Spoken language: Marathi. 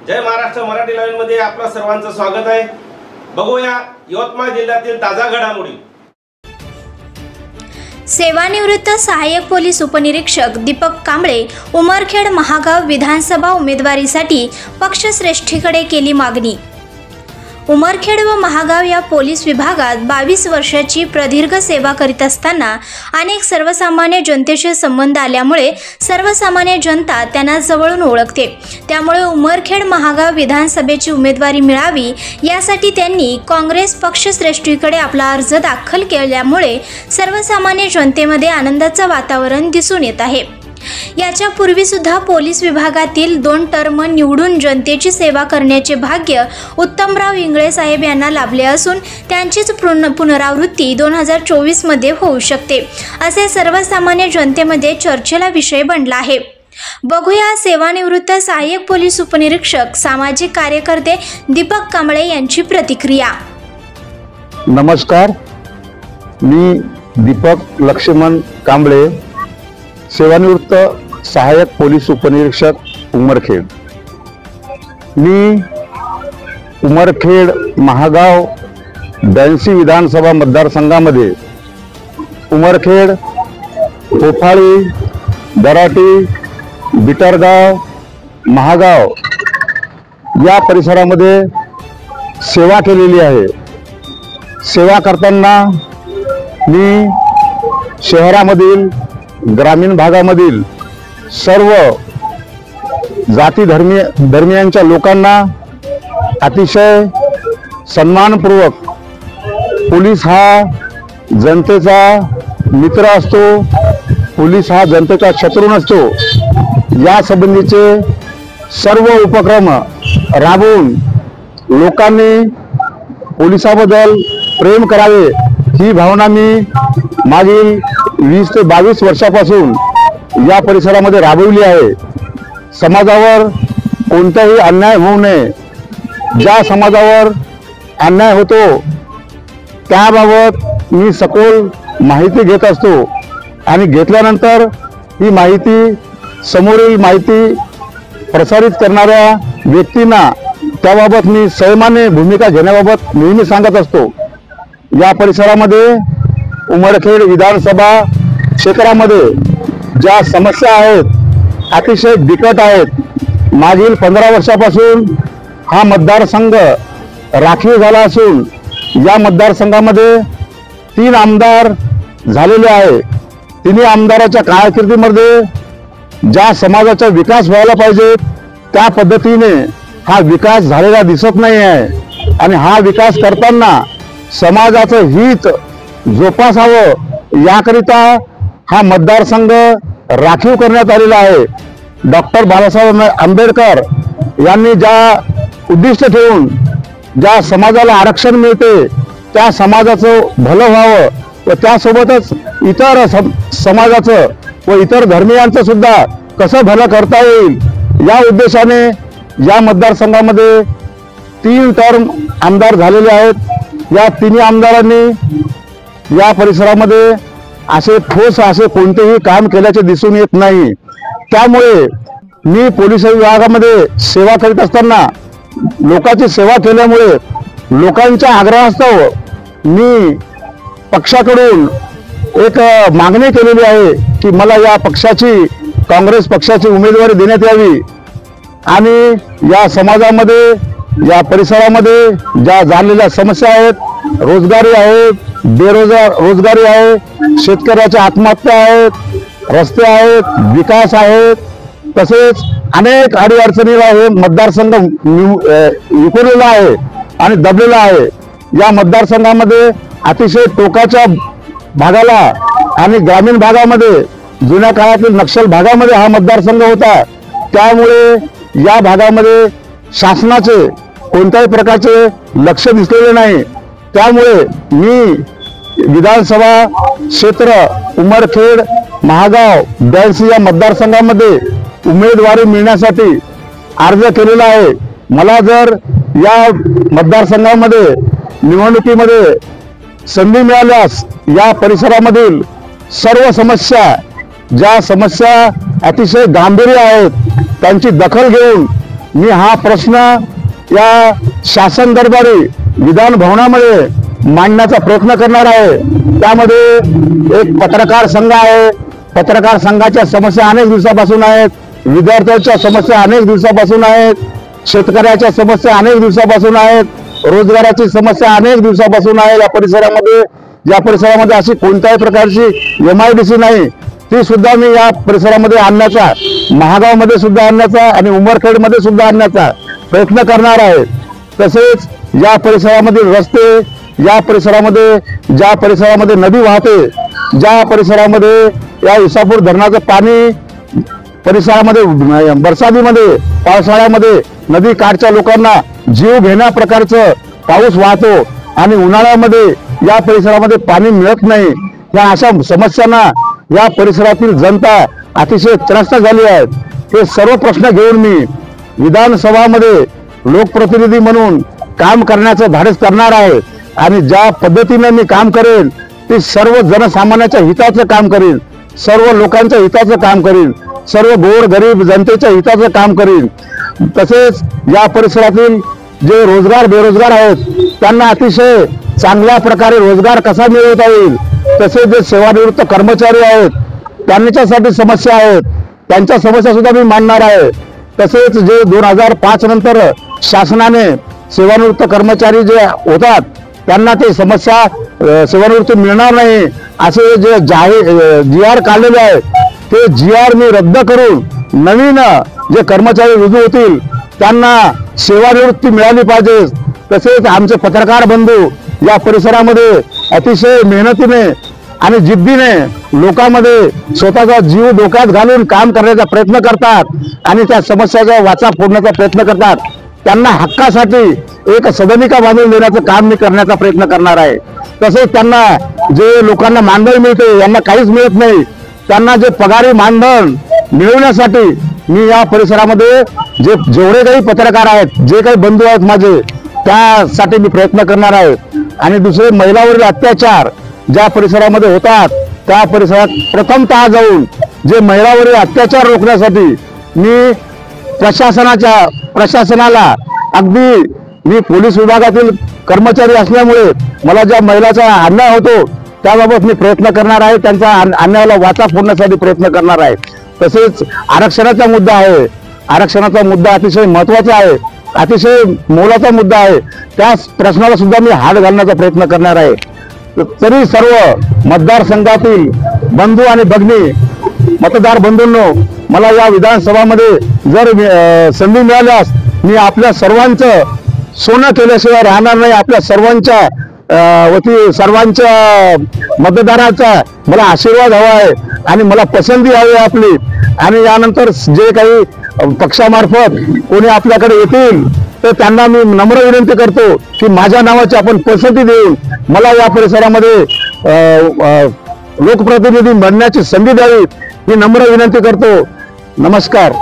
जय महाराष्ट्र मराठी लाईव्ह मध्ये आपलं सर्वांचं स्वागत आहे। बघूया यवतमाळ जिल्ह्यातील ताजा घडामोडी। सेवानिवृत्त सहाय्यक पोलीस उपनिरीक्षक दीपक कांबळे उमरखेड महागाव विधानसभा उमेदवारीसाठी पक्षश्रेष्ठीकडे केली मागणी। उमरखेड व महागाव या पोलीस विभागात 22 वर्षाची प्रदीर्घ सेवा करीत असताना अनेक सर्वसामान्य जनतेशी संबंध आल्यामुळे सर्वसामान्य जनता त्यांना जवळून ओळखते। त्यामुळे उमरखेड महागाव विधानसभेची उमेदवारी मिळावी यासाठी त्यांनी काँग्रेस पक्षश्रेष्ठीकडे आपला अर्ज दाखल केल्यामुळे सर्वसामान्य जनतेमध्ये आनंदाचं वातावरण दिसून येत आहे। याच्या पूर्वी सुद्धा पोलीस विभागातील 2 टर्म निवडून जनतेची सेवा करण्याचे भाग्य उत्तमराव इंगळे साहेब यांना लाभले असून त्यांचीच पुनरावृत्ती 2024 मध्ये होऊ शकते असे सर्वसामान्य जनतेमध्ये चर्चेला विषय बनला आहे। बघूया सेवानिवृत्त सहाय्यक पोलीस उपनिरीक्षक सामाजिक कार्यकर्ते दीपक कांबळे यांची प्रतिक्रिया। नमस्कार, मी दीपक लक्ष्मण कांबळे, सेवानिवृत्त सहाय्यक पोलीस उपनिरीक्षक उमरखेड। मी उमरखेड महागाव 82 विधानसभा मतदारसंघामध्ये उमरखेड, कोफाळी, दराटी, बिटरगाव, महागाव या परिसरामध्ये सेवा केलेली आहे। सेवा करताना मी शहरामधील, ग्रामीण भागामधील सर्व जाती धर्मियांच्या लोकांना अतिशय सन्मानपूर्वक, पोलीस हा जनतेचा मित्र असतो, पोलीस हा जनतेचा शत्रू नसतो, या संबंधीचे सर्व उपक्रम राबवून लोकांनी पोलिसाबद्दल प्रेम करावे ही भावना मी मागील 20 ते 22 वर्षापासून या परिसरामध्ये राबवली आहे। समाजावर कोणताही अन्याय होऊ नये, ज्या समाजावर अन्याय होतो त्याबाबत मी सखोल माहिती घेत असतो आणि घेतल्यानंतर ही माहिती समोरील माहिती प्रसारित करणाऱ्या व्यक्तींना त्याबाबत मी संयमाने भूमिका घेण्याबाबत नेहमी सांगत असतो। या परिसरामध्ये उमरखेड विधानसभा क्षेत्रामध्ये ज्या समस्या आहेत अतिशय बिकट आहेत। मागील 15 वर्षापासून हा मतदारसंघ राखीव झाला असून या मतदारसंघामध्ये 3 आमदार झालेले आहे। तिन्ही आमदाराच्या कारकिर्दीमध्ये ज्या समाजाचा विकास व्हायला पाहिजे त्या पद्धतीने हा विकास झालेला दिसत नाही आहे आणि हा विकास करताना समाजाचं हित जोपासावं याकरिता हा मतदारसंघ राखीव करण्यात आलेला आहे। डॉक्टर बाबासाहेब आंबेडकर यांनी ज्या उद्दिष्ट ठेवून ज्या समाजाला आरक्षण मिळते त्या समाजाचं भलं व्हावं व त्यासोबतच इतर समाजाचं व इतर धर्मियांचं सुद्धा कसं भलं करता येईल या उद्देशाने या मतदारसंघामध्ये 3 टर्म आमदार झालेले आहेत। या तिन्ही आमदारांनी या परिसरामध्ये असे ठोस असे कोणतेही काम केल्याचे दिसून येत नाही। त्यामुळे मी पोलीस विभागामध्ये सेवा करीत असताना लोकांची सेवा केल्यामुळे लोकांच्या आग्रहास्तव मी पक्षाकडून एक मागणी केलेली आहे की मला या पक्षाची, काँग्रेस पक्षाची उमेदवारी देण्यात यावी आणि या समाजामध्ये, या परिसरामध्ये ज्या झालेल्या समस्या आहेत, रोजगारी आहे, रोजगारी आहे, शेतकऱ्याच्या आत्महत्या आहेत, रस्ते आहेत, विकास आहेत, तसेच अनेक अडीअडचणीला हे मतदारसंघ विखुरलेला आहे आणि दबलेला आहे। या मतदारसंघामध्ये अतिशय टोकाच्या भागाला आणि ग्रामीण भागामध्ये, जुन्या काळातील नक्षल भागामध्ये हा मतदारसंघ होता। त्यामुळे या भागामध्ये शासनाचे कोणत्याही प्रकारचे लक्ष दिसलेले नाही। त्यामुळे मी विधानसभा क्षेत्र उमरखेड महागाव 82 या मतदारसंघामध्ये उमेदवारी मिळण्यासाठी अर्ज केलेला आहे। मला जर या मतदारसंघामध्ये निवडणुकीमध्ये संधी मिळाल्यास या परिसरामधील सर्व समस्या, ज्या समस्या अतिशय गांभीर्य आहेत त्यांची दखल घेऊन मी हा प्रश्न या शासन दरबारी विधान भवनामध्ये मांडण्याचा प्रयत्न करणार आहे। त्यामध्ये एक पत्रकार संघ आहे, पत्रकार संघाच्या समस्या अनेक दिवसापासून आहेत, विद्यार्थ्यांच्या समस्या अनेक दिवसापासून आहेत, शेतकऱ्याच्या समस्या अनेक दिवसापासून आहेत, रोजगाराची समस्या अनेक दिवसापासून आहे। या परिसरामध्ये अशी कोणत्याही प्रकारची MIDC नाही, ती सुद्धा मी या परिसरामध्ये आणण्याचा, महागावमध्ये सुद्धा आणण्याचा आणि उमरखेडमध्ये सुद्धा आणण्याचा प्रयत्न करणार आहे। तसेच या परिसरामधील रस्ते, या परिसरामध्ये ज्या परिसरामध्ये नदी वाहते, ज्या परिसरामध्ये या इसापूर धरणाचं पाणी परिसरामध्ये बरसातीमध्ये पावसाळ्यामध्ये नदी काठच्या लोकांना जीव घेण्या प्रकारचं पाऊस वाहतो आणि उन्हाळ्यामध्ये या परिसरामध्ये पाणी मिळत नाही। या अशा समस्यांना या परिसरातील जनता अतिशय त्रस्त झाली आहे। हे सर्व प्रश्न घेऊन मी विधानसभामध्ये लोकप्रतिनिधी म्हणून काम करण्याचं धाडस करणार आहे आणि ज्या पद्धतीने मी काम करेन ते सर्व जनसामान्याच्या हिताचं काम करीन, सर्व लोकांच्या हिताचं काम करीन, सर्व गोर गरीब जनतेच्या हिताचं काम करीन। तसेच या परिसरातील जे रोजगार बेरोजगार आहेत त्यांना अतिशय चांगल्या प्रकारे रोजगार कसा मिळवता येईल, तसेच जे सेवानिवृत्त कर्मचारी आहेत त्यांच्यासाठी समस्या आहेत, त्यांच्या समस्या सुद्धा मी मांडणार आहे। तसेच जे 2005 नंतर शासनाने सेवानिवृत्त कर्मचारी जे होतात त्यांना ते समस्या सेवानिवृत्ती मिळणार नाही असे जे GR काढलेले आहे ते GR मी रद्द करून नवीन जे कर्मचारी रुजू होतील त्यांना सेवानिवृत्ती मिळाली पाहिजे। तसेच आमचे पत्रकार बंधू या परिसरामध्ये अतिशय मेहनतीने आणि जिद्दीने लोकांमध्ये स्वतःचा जीव धोक्यात घालून काम करण्याचा प्रयत्न करतात आणि त्या समस्याचा वाचा फोडण्याचा प्रयत्न करतात। त्यांना हक्कासाठी एक सदनिका बांधून देण्याचं काम मी करण्याचा प्रयत्न करणार आहे। तसेच त्यांना जे लोकांना मानधन मिळते यांना काहीच मिळत नाही, त्यांना जे पगारी मानधन मिळवण्यासाठी मी या परिसरामध्ये जेवढे काही पत्रकार आहेत, जे काही बंधू आहेत माझे, त्यासाठी मी प्रयत्न करणार आहे। आणि दुसरे महिलावरील अत्याचार ज्या परिसरामध्ये होतात त्या परिसरात प्रथमतः जाऊन जे महिलावरील अत्याचार रोखण्यासाठी मी प्रशासनाला अगदी मी पोलीस विभागातील कर्मचारी असल्यामुळे मला ज्या महिलाचा अन्याय होतो त्याबाबत मी प्रयत्न करणार आहे, त्यांचा अन्यायाला वाचा फोडण्यासाठी प्रयत्न करणार आहे। तसेच आरक्षणाचा मुद्दा आहे, आरक्षणाचा मुद्दा अतिशय महत्वाचा आहे, अतिशय मोलाचा मुद्दा आहे, त्या प्रश्नाला सुद्धा मी हात घालण्याचा प्रयत्न करणार आहे। तरी सर्व मतदारसंघातील बंधू आणि भगिनी मतदार बंधूंनो, मला या विधानसभामध्ये जर संधी मिळाल्यास मी आपल्या सर्वांचं सोनं केल्याशिवाय राहणार नाही। आपल्या सर्वांच्या मतदाराचा मला आशीर्वाद हवा आहे आणि मला पसंती हवी आहे आपली। आणि यानंतर जे काही पक्षामार्फत कोणी आपल्याकडे येतील तर त्यांना मी नम्र विनंती करतो की माझ्या नावाची आपण पसंती देऊन मला या परिसरामध्ये लोकप्रतिनिधी बनण्याची संधी द्यावी ही नम्र विनंती करतो। नमस्कार।